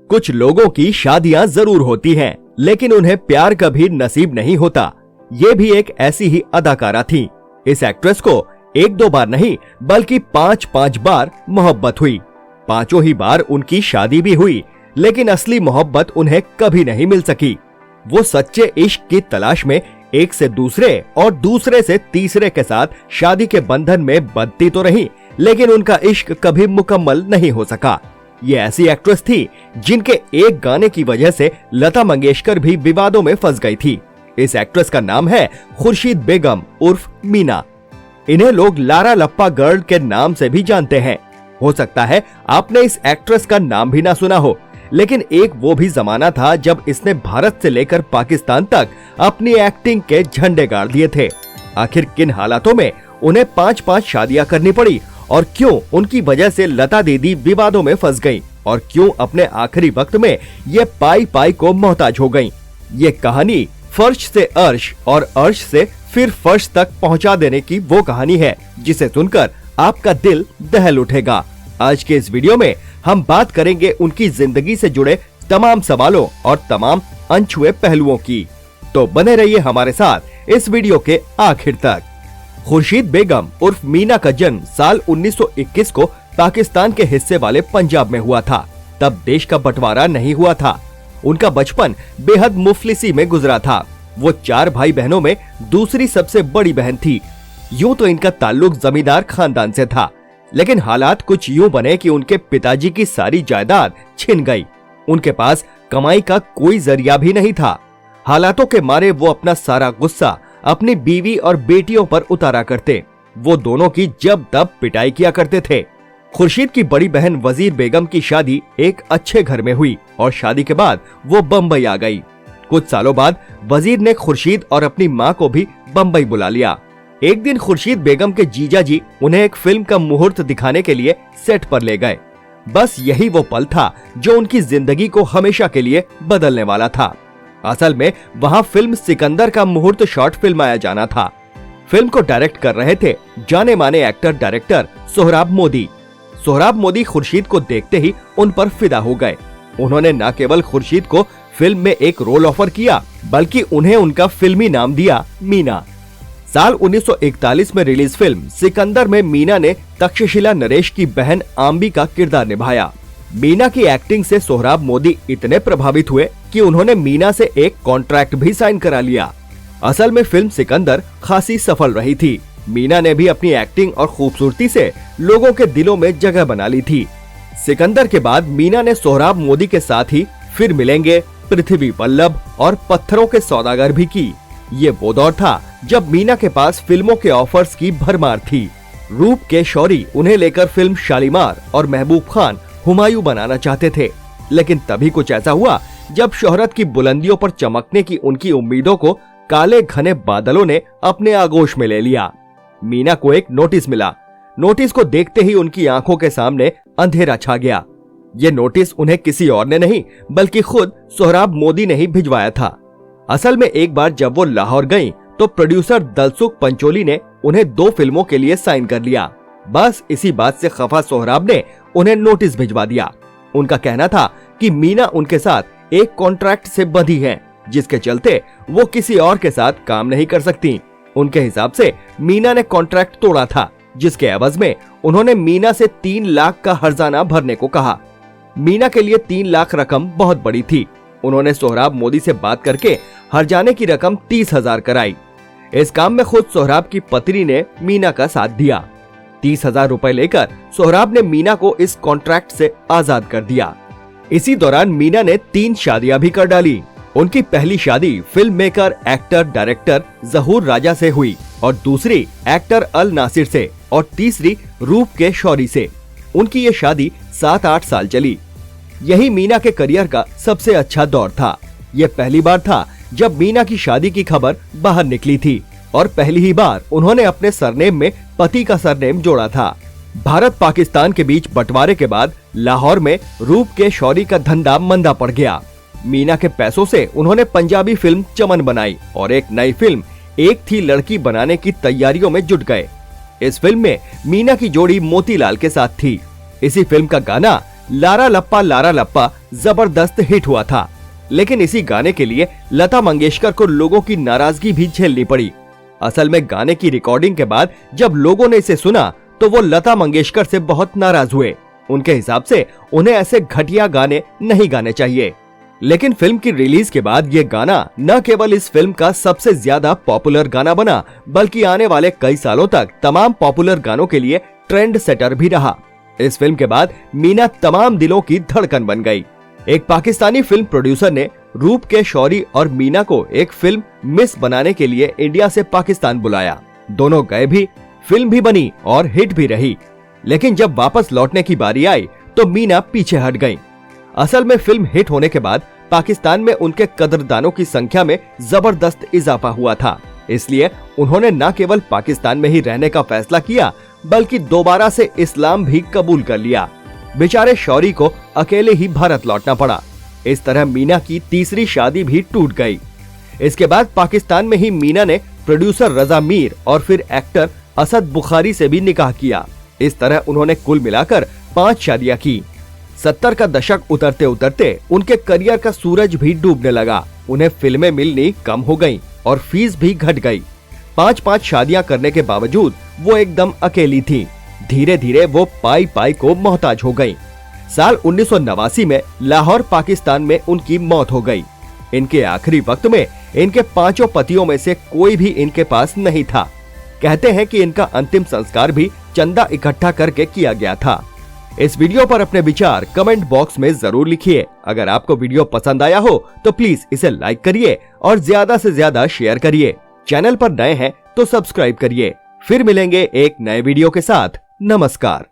कुछ लोगों की शादियां जरूर होती हैं, लेकिन उन्हें प्यार कभी नसीब नहीं होता। ये भी एक ऐसी ही अदाकारा थी। इस एक्ट्रेस को एक दो बार नहीं बल्कि 5 बार मोहब्बत हुई। पांचों ही बार उनकी शादी भी हुई, लेकिन असली मोहब्बत उन्हें कभी नहीं मिल सकी। वो सच्चे इश्क की तलाश में एक से दूसरे और दूसरे से तीसरे के साथ शादी के बंधन में बंधती तो रही, लेकिन उनका इश्क कभी मुकम्मल नहीं हो सका। ये ऐसी एक्ट्रेस थी जिनके एक गाने की वजह से लता मंगेशकर भी विवादों में फंस गई थी। इस एक्ट्रेस का नाम है खुर्शीद बेगम उर्फ मीना। इन्हें लोग लारा लप्पा गर्ल के नाम से भी जानते हैं। हो सकता है आपने इस एक्ट्रेस का नाम भी ना सुना हो, लेकिन एक वो भी जमाना था जब इसने भारत से लेकर पाकिस्तान तक अपनी एक्टिंग के झंडे गाड़ दिए थे। आखिर किन हालातों में उन्हें 5 शादियां करनी पड़ी और क्यों उनकी वजह से लता दीदी विवादों में फंस गईं और क्यों अपने आखिरी वक्त में ये पाई को मोहताज हो गईं। ये कहानी फर्श से अर्श और अर्श से फिर फर्श तक पहुंचा देने की वो कहानी है जिसे सुनकर आपका दिल दहल उठेगा। आज के इस वीडियो में हम बात करेंगे उनकी जिंदगी से जुड़े तमाम सवालों और तमाम अनछुए पहलुओं की। तो बने रहिए हमारे साथ इस वीडियो के आखिर तक। खुर्शीद बेगम उर्फ मीना का जन्म साल 1921 को पाकिस्तान के हिस्से वाले पंजाब में हुआ था। तब देश का बंटवारा नहीं हुआ था। उनका बचपन बेहद मुफलिसी में गुजरा था। वो 4 भाई बहनों में दूसरी सबसे बड़ी बहन थी। यूं तो इनका ताल्लुक जमींदार खानदान से था, लेकिन हालात कुछ यूं बने कि उनके पिताजी की सारी जायदाद छिन गई। उनके पास कमाई का कोई जरिया भी नहीं था। हालातों के मारे वो अपना सारा गुस्सा अपनी बीवी और बेटियों पर उतारा करते। वो दोनों की जब तब पिटाई किया करते थे। खुर्शीद की बड़ी बहन वजीर बेगम की शादी एक अच्छे घर में हुई और शादी के बाद वो बम्बई आ गई। कुछ सालों बाद वजीर ने खुर्शीद और अपनी माँ को भी बम्बई बुला लिया। एक दिन खुर्शीद बेगम के जीजा जी उन्हें एक फिल्म का मुहूर्त दिखाने के लिए सेट पर ले गए। बस यही वो पल था जो उनकी जिंदगी को हमेशा के लिए बदलने वाला था। असल में वहाँ फिल्म सिकंदर का मुहूर्त शॉट फिल्माया जाना था। फिल्म को डायरेक्ट कर रहे थे जाने माने एक्टर डायरेक्टर सोहराब मोदी। सोहराब मोदी खुर्शीद को देखते ही उन पर फिदा हो गए। उन्होंने न केवल खुर्शीद को फिल्म में एक रोल ऑफर किया, बल्कि उन्हें उनका फिल्मी नाम दिया मीना। साल 1941 में रिलीज फिल्म सिकंदर में मीना ने तक्षशिला नरेश की बहन आम्बी का किरदार निभाया। मीना की एक्टिंग से सोहराब मोदी इतने प्रभावित हुए कि उन्होंने मीना से एक कॉन्ट्रैक्ट भी साइन करा लिया। असल में फिल्म सिकंदर खासी सफल रही थी। मीना ने भी अपनी एक्टिंग और खूबसूरती से लोगों के दिलों में जगह बना ली थी। सिकंदर के बाद मीना ने सोहराब मोदी के साथ ही फिर मिलेंगे, पृथ्वी वल्लभ और पत्थरों के सौदागर भी की। ये वो दौर था जब मीना के पास फिल्मों के ऑफर्स की भरमार थी। रूप के शौरी उन्हें लेकर फिल्म शालीमार और महबूब खान हुमायूं बनाना चाहते थे, लेकिन तभी कुछ ऐसा हुआ जब शोहरत की बुलंदियों पर चमकने की उनकी उम्मीदों को काले घने बादलों ने अपने आगोश में ले लिया। मीना को एक नोटिस मिला। नोटिस को देखते ही उनकी आंखों के सामने अंधेरा छा गया। ये नोटिस उन्हें किसी और ने नहीं बल्कि खुद सोहराब मोदी ने ही भिजवाया था। असल में एक बार जब वो लाहौर गईं, तो प्रोड्यूसर दलसुख पंचोली ने उन्हें 2 फिल्मों के लिए साइन कर लिया। बस इसी बात से खफा सोहराब ने उन्हें नोटिस भिजवा दिया। उनका कहना था कि मीना उनके साथ एक कॉन्ट्रैक्ट से बंधी है, जिसके चलते वो किसी और के साथ काम नहीं कर सकती। उनके हिसाब से मीना ने कॉन्ट्रैक्ट तोड़ा था, जिसके एवज में उन्होंने मीना से 3 लाख का हर्जाना भरने को कहा। मीना के लिए 3 लाख रकम बहुत बड़ी थी। उन्होंने सोहराब मोदी से बात करके हर्जाने की रकम 30,000 कराई। इस काम में खुद सोहराब की पत्नी ने मीना का साथ दिया। 30,000 रुपए लेकर सोहराब ने मीना को इस कॉन्ट्रैक्ट से आजाद कर दिया। इसी दौरान मीना ने 3 शादियां भी कर डाली। उनकी पहली शादी फिल्म मेकर एक्टर डायरेक्टर जहूर राजा से हुई और दूसरी एक्टर अल नासिर से और तीसरी रूप के शौरी से। उनकी ये शादी 7-8 साल चली। यही मीना के करियर का सबसे अच्छा दौर था। ये पहली बार था जब मीना की शादी की खबर बाहर निकली थी और पहली ही बार उन्होंने अपने सरनेम में पति का सरनेम जोड़ा था। भारत पाकिस्तान के बीच बंटवारे के बाद लाहौर में रूप के शौरी का धंधा मंदा पड़ गया। मीना के पैसों से उन्होंने पंजाबी फिल्म चमन बनाई और एक नई फिल्म एक थी लड़की बनाने की तैयारियों में जुट गए। इस फिल्म में मीना की जोड़ी मोतीलाल के साथ थी। इसी फिल्म का गाना लारा लप्पा जबरदस्त हिट हुआ था। लेकिन इसी गाने के लिए लता मंगेशकर को लोगों की नाराजगी भी झेलनी पड़ी। असल में गाने की रिकॉर्डिंग के बाद जब लोगों ने इसे सुना तो वो लता मंगेशकर से बहुत नाराज हुए। उनके हिसाब से उन्हें ऐसे घटिया गाने नहीं गाने चाहिए। लेकिन फिल्म की रिलीज के बाद ये गाना न केवल इस फिल्म का सबसे ज्यादा पॉपुलर गाना बना, बल्कि आने वाले कई सालों तक तमाम पॉपुलर गानों के लिए ट्रेंड सेटर भी रहा। इस फिल्म के बाद मीना तमाम दिलों की धड़कन बन गई। एक पाकिस्तानी फिल्म प्रोड्यूसर ने रूप के शौरी और मीना को एक फिल्म मिस बनाने के लिए इंडिया से पाकिस्तान बुलाया। दोनों गए भी, फिल्म भी बनी और हिट भी रही। लेकिन जब वापस लौटने की बारी आई तो मीना पीछे हट गईं। असल में फिल्म हिट होने के बाद पाकिस्तान में उनके कदरदानों की संख्या में जबरदस्त इजाफा हुआ था। इसलिए उन्होंने न केवल पाकिस्तान में ही रहने का फैसला किया, बल्कि दोबारा से इस्लाम भी कबूल कर लिया। बेचारे शौरी को अकेले ही भारत लौटना पड़ा। इस तरह मीना की तीसरी शादी भी टूट गई। इसके बाद पाकिस्तान में ही मीना ने प्रोड्यूसर रजा मीर और फिर एक्टर असद बुखारी से भी निकाह किया। इस तरह उन्होंने कुल मिलाकर 5 शादियां की। 70 का दशक उतरते उतरते उनके करियर का सूरज भी डूबने लगा। उन्हें फिल्में मिलनी कम हो गईं और फीस भी घट गई। 5 शादियां करने के बावजूद वो एकदम अकेली थी। धीरे धीरे वो पाई पाई को मोहताज हो गईं। साल 1989 में लाहौर पाकिस्तान में उनकी मौत हो गई। इनके आखिरी वक्त में इनके 5 पतियों में से कोई भी इनके पास नहीं था। कहते हैं कि इनका अंतिम संस्कार भी चंदा इकट्ठा करके किया गया था। इस वीडियो पर अपने विचार कमेंट बॉक्स में जरूर लिखिए। अगर आपको वीडियो पसंद आया हो तो प्लीज इसे लाइक करिए और ज्यादा से ज्यादा शेयर करिए। चैनल पर नए हैं तो सब्सक्राइब करिए। फिर मिलेंगे एक नए वीडियो के साथ। नमस्कार।